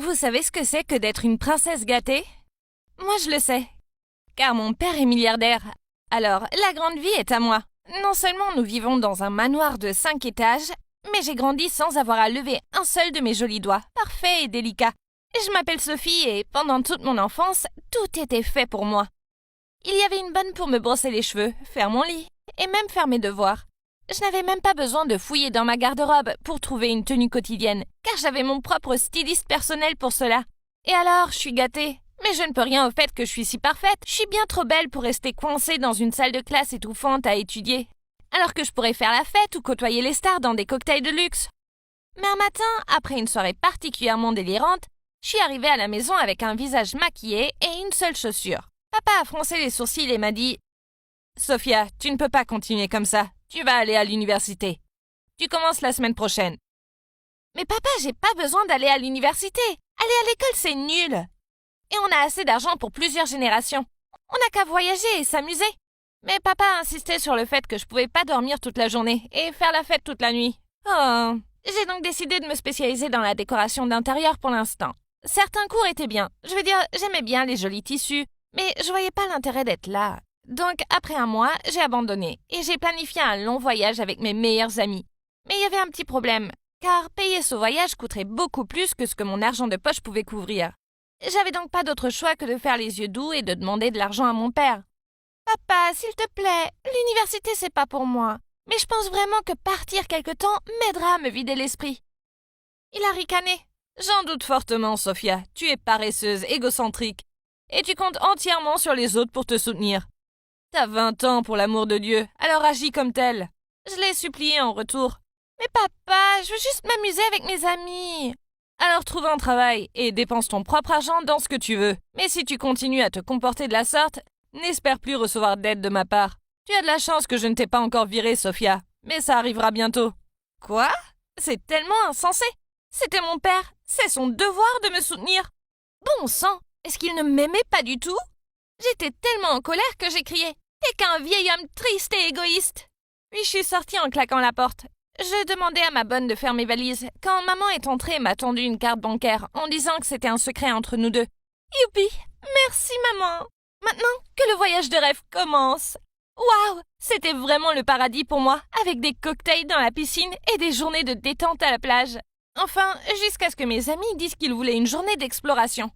Vous savez ce que c'est que d'être une princesse gâtée? Moi, je le sais. Car mon père est milliardaire. Alors, la grande vie est à moi. Non seulement nous vivons dans un manoir de 5 étages, mais j'ai grandi sans avoir à lever un seul de mes jolis doigts, parfait et délicat. Je m'appelle Sophie et pendant toute mon enfance, tout était fait pour moi. Il y avait une bonne pour me brosser les cheveux, faire mon lit et même faire mes devoirs. Je n'avais même pas besoin de fouiller dans ma garde-robe pour trouver une tenue quotidienne, car j'avais mon propre styliste personnel pour cela. Et alors, je suis gâtée. Mais je ne peux rien au fait que je suis si parfaite. Je suis bien trop belle pour rester coincée dans une salle de classe étouffante à étudier. Alors que je pourrais faire la fête ou côtoyer les stars dans des cocktails de luxe. Mais un matin, après une soirée particulièrement délirante, je suis arrivée à la maison avec un visage maquillé et une seule chaussure. Papa a froncé les sourcils et m'a dit « Sophia, tu ne peux pas continuer comme ça. Tu vas aller à l'université. Tu commences la semaine prochaine. » Mais papa, j'ai pas besoin d'aller à l'université. Aller à l'école, c'est nul. Et on a assez d'argent pour plusieurs générations. On n'a qu'à voyager et s'amuser. Mais papa insistait sur le fait que je pouvais pas dormir toute la journée et faire la fête toute la nuit. Oh, j'ai donc décidé de me spécialiser dans la décoration d'intérieur pour l'instant. Certains cours étaient bien. Je veux dire, j'aimais bien les jolis tissus, mais je voyais pas l'intérêt d'être là. Donc, après un mois, j'ai abandonné et j'ai planifié un long voyage avec mes meilleurs amis. Mais il y avait un petit problème, car payer ce voyage coûterait beaucoup plus que ce que mon argent de poche pouvait couvrir. J'avais donc pas d'autre choix que de faire les yeux doux et de demander de l'argent à mon père. « Papa, s'il te plaît, l'université c'est pas pour moi, mais je pense vraiment que partir quelque temps m'aidera à me vider l'esprit. » Il a ricané. « J'en doute fortement, Sophia. Tu es paresseuse, égocentrique, et tu comptes entièrement sur les autres pour te soutenir. T'as 20 ans pour l'amour de Dieu, alors agis comme telle. » Je l'ai supplié en retour. « Mais papa, je veux juste m'amuser avec mes amis. » Alors trouve un travail et dépense ton propre argent dans ce que tu veux. Mais si tu continues à te comporter de la sorte, n'espère plus recevoir d'aide de ma part. Tu as de la chance que je ne t'ai pas encore virée, Sophia, mais ça arrivera bientôt. Quoi? C'est tellement insensé. C'était mon père. C'est son devoir de me soutenir. Bon sang, est-ce qu'il ne m'aimait pas du tout? J'étais tellement en colère que j'ai crié. Et qu'un vieil homme triste et égoïste. Puis je suis sortie en claquant la porte. Je demandais à ma bonne de faire mes valises quand maman est entrée et m'a tendu une carte bancaire en disant que c'était un secret entre nous deux. Youpi! Merci maman! Maintenant que le voyage de rêve commence! Waouh! C'était vraiment le paradis pour moi, avec des cocktails dans la piscine et des journées de détente à la plage. Enfin, jusqu'à ce que mes amis disent qu'ils voulaient une journée d'exploration.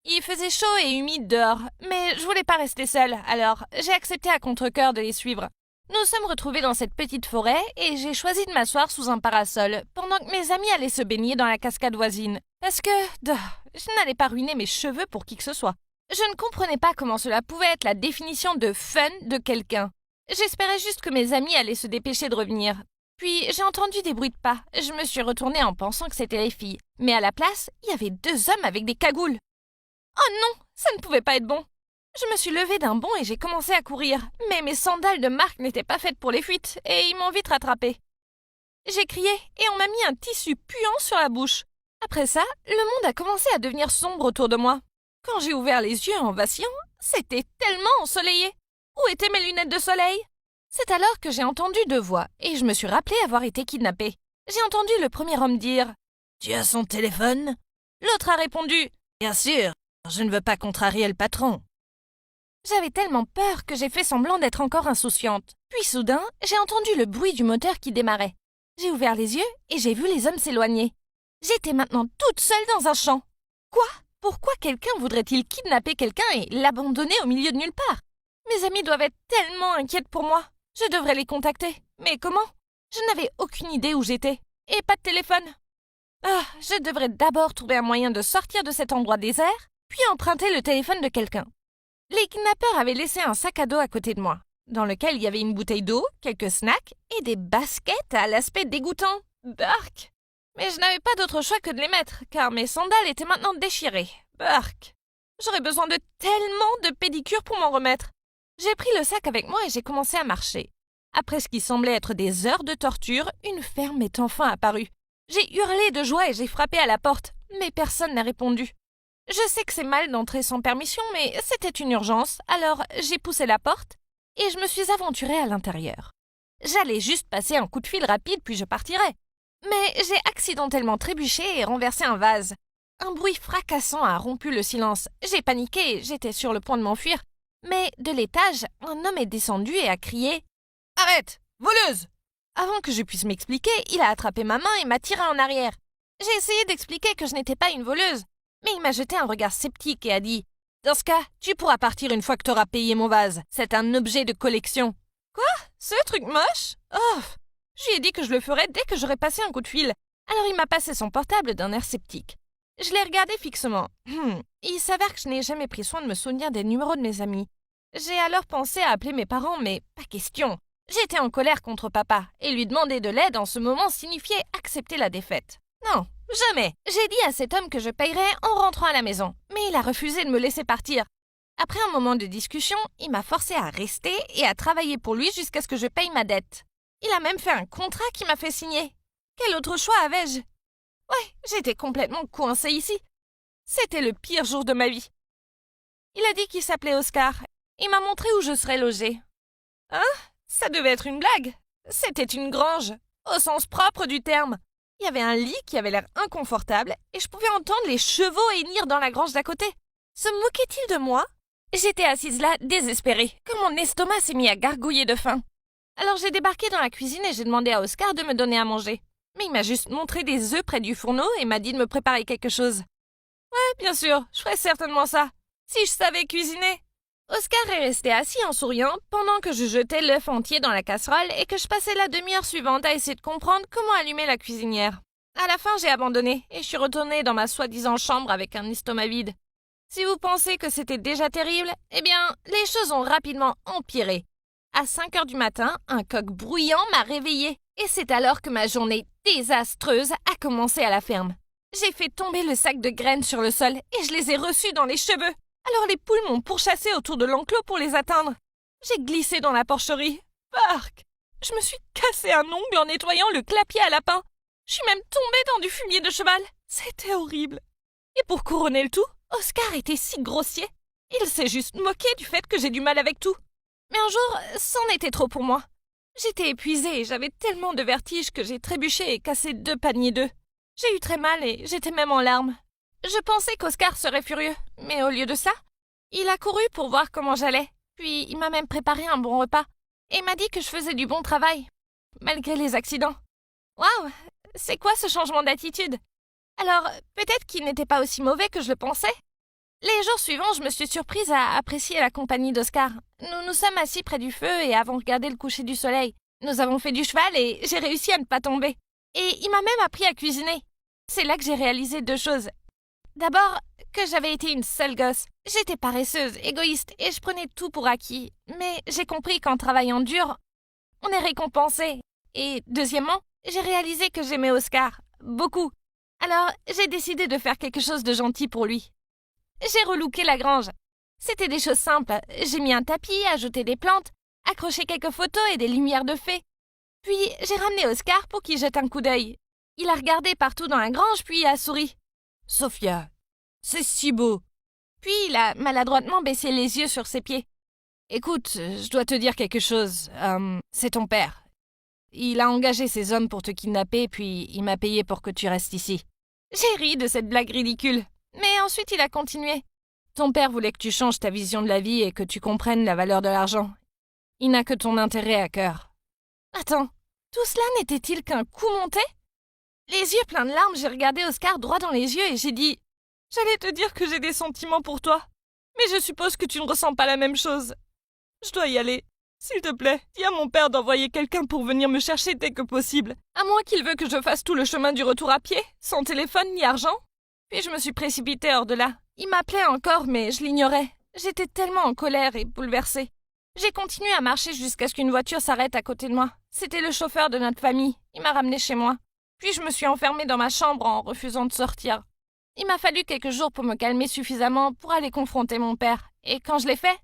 Il faisait chaud et humide dehors, mais je voulais pas rester seule, alors j'ai accepté à contre-cœur de les suivre. Nous sommes retrouvés dans cette petite forêt et j'ai choisi de m'asseoir sous un parasol pendant que mes amis allaient se baigner dans la cascade voisine. Parce que je n'allais pas ruiner mes cheveux pour qui que ce soit. Je ne comprenais pas comment cela pouvait être la définition de fun de quelqu'un. J'espérais juste que mes amis allaient se dépêcher de revenir. Puis j'ai entendu des bruits de pas. Je me suis retournée en pensant que c'était les filles. Mais à la place, il y avait 2 hommes avec des cagoules. Oh non, ça ne pouvait pas être bon. Je me suis levée d'un bond et j'ai commencé à courir, mais mes sandales de marque n'étaient pas faites pour les fuites et ils m'ont vite rattrapée. J'ai crié et on m'a mis un tissu puant sur la bouche. Après ça, le monde a commencé à devenir sombre autour de moi. Quand j'ai ouvert les yeux en vacillant, c'était tellement ensoleillé. Où étaient mes lunettes de soleil? C'est alors que j'ai entendu 2 voix et je me suis rappelé avoir été kidnappée. J'ai entendu le premier homme dire « Tu as son téléphone ?» L'autre a répondu « Bien sûr, je ne veux pas contrarier le patron. » J'avais tellement peur que j'ai fait semblant d'être encore insouciante. Puis soudain, j'ai entendu le bruit du moteur qui démarrait. J'ai ouvert les yeux et j'ai vu les hommes s'éloigner. J'étais maintenant toute seule dans un champ. Quoi? Pourquoi quelqu'un voudrait-il kidnapper quelqu'un et l'abandonner au milieu de nulle part? Mes amis doivent être tellement inquiètes pour moi. Je devrais les contacter. Mais comment? Je n'avais aucune idée où j'étais. Et pas de téléphone. Ah, je devrais d'abord trouver un moyen de sortir de cet endroit désert, puis emprunter le téléphone de quelqu'un. Les kidnappeurs avaient laissé un sac à dos à côté de moi, dans lequel il y avait une bouteille d'eau, quelques snacks et des baskets à l'aspect dégoûtant. Bark! Mais je n'avais pas d'autre choix que de les mettre, car mes sandales étaient maintenant déchirées. Bark! J'aurais besoin de tellement de pédicures pour m'en remettre. J'ai pris le sac avec moi et j'ai commencé à marcher. Après ce qui semblait être des heures de torture, une ferme est enfin apparue. J'ai hurlé de joie et j'ai frappé à la porte, mais personne n'a répondu. Je sais que c'est mal d'entrer sans permission, mais c'était une urgence, alors j'ai poussé la porte et je me suis aventurée à l'intérieur. J'allais juste passer un coup de fil rapide puis je partirais. Mais j'ai accidentellement trébuché et renversé un vase. Un bruit fracassant a rompu le silence. J'ai paniqué et j'étais sur le point de m'enfuir. Mais de l'étage, un homme est descendu et a crié « Arrête, voleuse !» Avant que je puisse m'expliquer, il a attrapé ma main et m'a tiré en arrière. J'ai essayé d'expliquer que je n'étais pas une voleuse, mais il m'a jeté un regard sceptique et a dit « Dans ce cas, tu pourras partir une fois que tu auras payé mon vase. C'est un objet de collection. » Quoi? Ce truc moche? Oh! Je lui ai dit que je le ferais dès que j'aurais passé un coup de fil. Alors il m'a passé son portable d'un air sceptique. Je l'ai regardé fixement. Il s'avère que je n'ai jamais pris soin de me souvenir des numéros de mes amis. J'ai alors pensé à appeler mes parents, mais pas question. J'étais en colère contre papa, et lui demander de l'aide en ce moment signifiait accepter la défaite. Non, jamais. J'ai dit à cet homme que je payerais en rentrant à la maison, mais il a refusé de me laisser partir. Après un moment de discussion, il m'a forcé à rester et à travailler pour lui jusqu'à ce que je paye ma dette. Il a même fait un contrat qui m'a fait signer. Quel autre choix avais-je? Ouais, j'étais complètement coincée ici. C'était le pire jour de ma vie. Il a dit qu'il s'appelait Oscar. Il m'a montré où je serais logée. Hein? Ça devait être une blague. C'était une grange, au sens propre du terme. Il y avait un lit qui avait l'air inconfortable et je pouvais entendre les chevaux hennir dans la grange d'à côté. Se moquait-il de moi? J'étais assise là, désespérée, que mon estomac s'est mis à gargouiller de faim. Alors j'ai débarqué dans la cuisine et j'ai demandé à Oscar de me donner à manger. Mais il m'a juste montré des œufs près du fourneau et m'a dit de me préparer quelque chose. Ouais, bien sûr, je ferais certainement ça. Si je savais cuisiner. Oscar est resté assis en souriant pendant que je jetais l'œuf entier dans la casserole et que je passais la demi-heure suivante à essayer de comprendre comment allumer la cuisinière. À la fin, j'ai abandonné et je suis retournée dans ma soi-disant chambre avec un estomac vide. Si vous pensez que c'était déjà terrible, eh bien, les choses ont rapidement empiré. À 5 heures du matin, un coq bruyant m'a réveillée et c'est alors que ma journée désastreuse a commencé à la ferme. J'ai fait tomber le sac de graines sur le sol et je les ai reçus dans les cheveux. Alors les poules m'ont pourchassé autour de l'enclos pour les atteindre. J'ai glissé dans la porcherie. Bark! Je me suis cassé un ongle en nettoyant le clapier à lapin. Je suis même tombée dans du fumier de cheval. C'était horrible. Et pour couronner le tout, Oscar était si grossier. Il s'est juste moqué du fait que j'ai du mal avec tout. Mais un jour, c'en était trop pour moi. J'étais épuisée et j'avais tellement de vertige que j'ai trébuché et cassé 2 paniers d'œufs. J'ai eu très mal et j'étais même en larmes. Je pensais qu'Oscar serait furieux, mais au lieu de ça, il a couru pour voir comment j'allais. Puis il m'a même préparé un bon repas et m'a dit que je faisais du bon travail, malgré les accidents. Waouh, c'est quoi ce changement d'attitude? Alors, peut-être qu'il n'était pas aussi mauvais que je le pensais. Les jours suivants, je me suis surprise à apprécier la compagnie d'Oscar. Nous nous sommes assis près du feu et avons regardé le coucher du soleil. Nous avons fait du cheval et j'ai réussi à ne pas tomber. Et il m'a même appris à cuisiner. C'est là que j'ai réalisé 2 choses. D'abord, que j'avais été une seule gosse. J'étais paresseuse, égoïste et je prenais tout pour acquis. Mais j'ai compris qu'en travaillant dur, on est récompensé. Et deuxièmement, j'ai réalisé que j'aimais Oscar. Beaucoup. Alors, j'ai décidé de faire quelque chose de gentil pour lui. J'ai relooké la grange. C'était des choses simples. J'ai mis un tapis, ajouté des plantes, accroché quelques photos et des lumières de fées. Puis, j'ai ramené Oscar pour qu'il jette un coup d'œil. Il a regardé partout dans la grange, puis il a souri. « Sophia, c'est si beau !» Puis il a maladroitement baissé les yeux sur ses pieds. « Écoute, je dois te dire quelque chose. C'est ton père. Il a engagé ses hommes pour te kidnapper, puis il m'a payé pour que tu restes ici. » J'ai ri de cette blague ridicule. Mais ensuite il a continué. « Ton père voulait que tu changes ta vision de la vie et que tu comprennes la valeur de l'argent. Il n'a que ton intérêt à cœur. » Attends, tout cela n'était-il qu'un coup monté? Les yeux pleins de larmes, j'ai regardé Oscar droit dans les yeux et j'ai dit « J'allais te dire que j'ai des sentiments pour toi, mais je suppose que tu ne ressens pas la même chose. Je dois y aller. S'il te plaît, dis à mon père d'envoyer quelqu'un pour venir me chercher dès que possible, à moins qu'il veuille que je fasse tout le chemin du retour à pied, sans téléphone ni argent. » Puis je me suis précipitée hors de là. Il m'appelait encore, mais je l'ignorais. J'étais tellement en colère et bouleversée. J'ai continué à marcher jusqu'à ce qu'une voiture s'arrête à côté de moi. C'était le chauffeur de notre famille. Il m'a ramenée chez moi. Puis je me suis enfermée dans ma chambre en refusant de sortir. Il m'a fallu quelques jours pour me calmer suffisamment pour aller confronter mon père. Et quand je l'ai fait,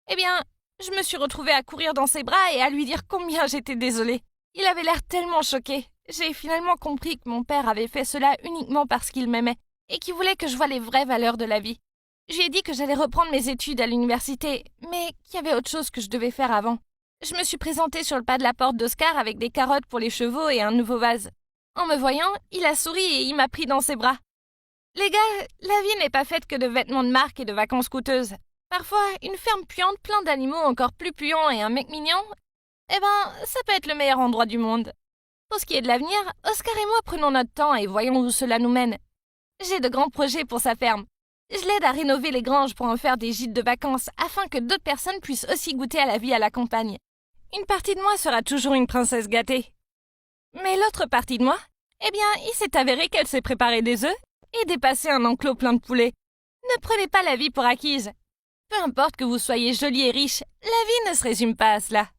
eh bien, je me suis retrouvée à courir dans ses bras et à lui dire combien j'étais désolée. Il avait l'air tellement choqué. J'ai finalement compris que mon père avait fait cela uniquement parce qu'il m'aimait et qu'il voulait que je voie les vraies valeurs de la vie. Je lui ai dit que j'allais reprendre mes études à l'université, mais qu'il y avait autre chose que je devais faire avant. Je me suis présentée sur le pas de la porte d'Oscar avec des carottes pour les chevaux et un nouveau vase. En me voyant, il a souri et il m'a pris dans ses bras. Les gars, la vie n'est pas faite que de vêtements de marque et de vacances coûteuses. Parfois, une ferme puante, plein d'animaux encore plus puants et un mec mignon, ça peut être le meilleur endroit du monde. Pour ce qui est de l'avenir, Oscar et moi prenons notre temps et voyons où cela nous mène. J'ai de grands projets pour sa ferme. Je l'aide à rénover les granges pour en faire des gîtes de vacances afin que d'autres personnes puissent aussi goûter à la vie à la campagne. Une partie de moi sera toujours une princesse gâtée. Mais l'autre partie de moi, il s'est avéré qu'elle s'est préparé des œufs et dépassé un enclos plein de poulets. Ne prenez pas la vie pour acquise. Peu importe que vous soyez jolie et riche, la vie ne se résume pas à cela.